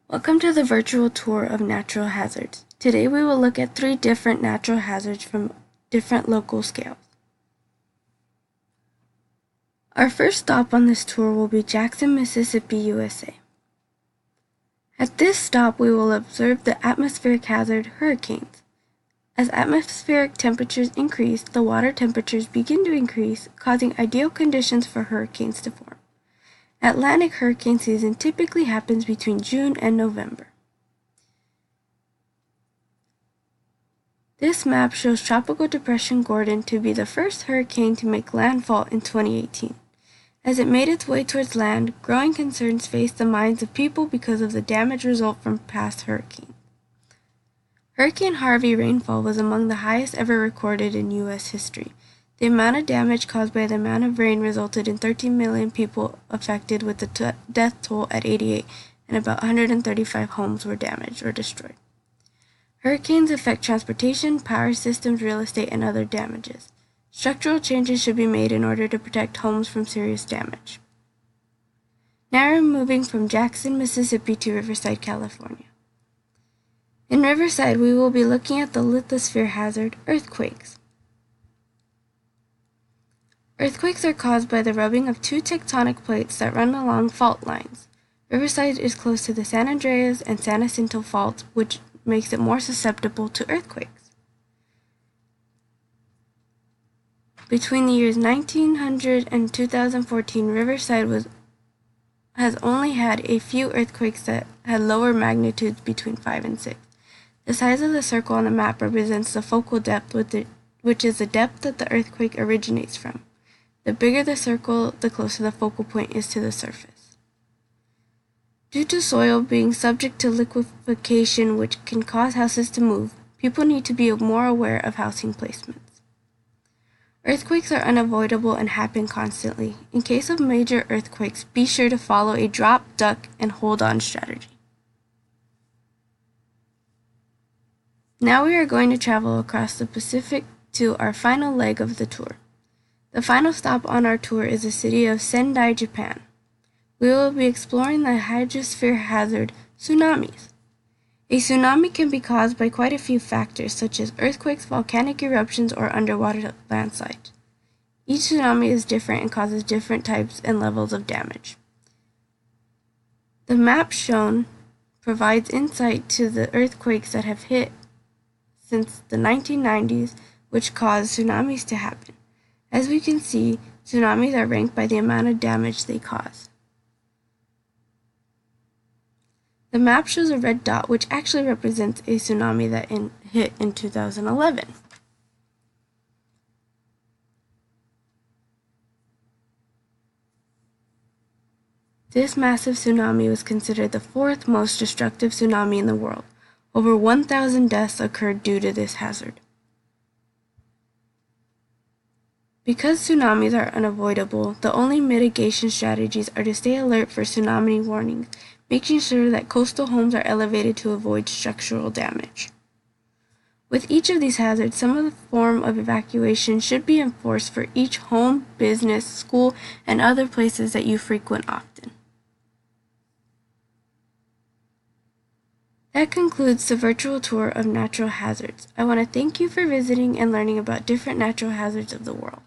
Welcome to the virtual tour of natural hazards. Today we will look at 3 different natural hazards from different local scales. Our first stop on this tour will be Jackson, Mississippi, USA. At this stop we will observe the atmospheric hazard hurricanes. As atmospheric temperatures increase, the water temperatures begin to increase, causing ideal conditions for hurricanes to form. Atlantic hurricane season typically happens between June and November. This map shows Tropical Depression Gordon to be the first hurricane to make landfall in 2018. As it made its way towards land, growing concerns faced the minds of people because of the damage result from past hurricanes. Hurricane Harvey rainfall was among the highest ever recorded in U.S. history. The amount of damage caused by the amount of rain resulted in 13 million people affected, with the death toll at 88, and about 135 homes were damaged or destroyed. Hurricanes affect transportation, power systems, real estate, and other damages. Structural changes should be made in order to protect homes from serious damage. Now we're moving from Jackson, Mississippi to Riverside, California. In Riverside, we will be looking at the lithosphere hazard, earthquakes. Earthquakes are caused by the rubbing of 2 tectonic plates that run along fault lines. Riverside is close to the San Andreas and San Jacinto faults, which makes it more susceptible to earthquakes. Between the years 1900 and 2014, Riverside has only had a few earthquakes that had lower magnitudes between 5 and 6. The size of the circle on the map represents the focal depth, which is the depth that the earthquake originates from. The bigger the circle, the closer the focal point is to the surface. Due to soil being subject to liquefaction, which can cause houses to move, people need to be more aware of housing placements. Earthquakes are unavoidable and happen constantly. In case of major earthquakes, be sure to follow a drop, duck, and hold on strategy. Now we are going to travel across the Pacific to our final leg of the tour. The final stop on our tour is the city of Sendai, Japan. We will be exploring the hydrosphere hazard, tsunamis. A tsunami can be caused by quite a few factors, such as earthquakes, volcanic eruptions, or underwater landslides. Each tsunami is different and causes different types and levels of damage. The map shown provides insight to the earthquakes that have hit since the 1990s, which caused tsunamis to happen. As we can see, tsunamis are ranked by the amount of damage they cause. The map shows a red dot, which actually represents a tsunami that hit in 2011. This massive tsunami was considered the 4th most destructive tsunami in the world. Over 1,000 deaths occurred due to this hazard. Because tsunamis are unavoidable, the only mitigation strategies are to stay alert for tsunami warnings, making sure that coastal homes are elevated to avoid structural damage. With each of these hazards, some form of evacuation should be enforced for each home, business, school, and other places that you frequent often. That concludes the virtual tour of natural hazards. I want to thank you for visiting and learning about different natural hazards of the world.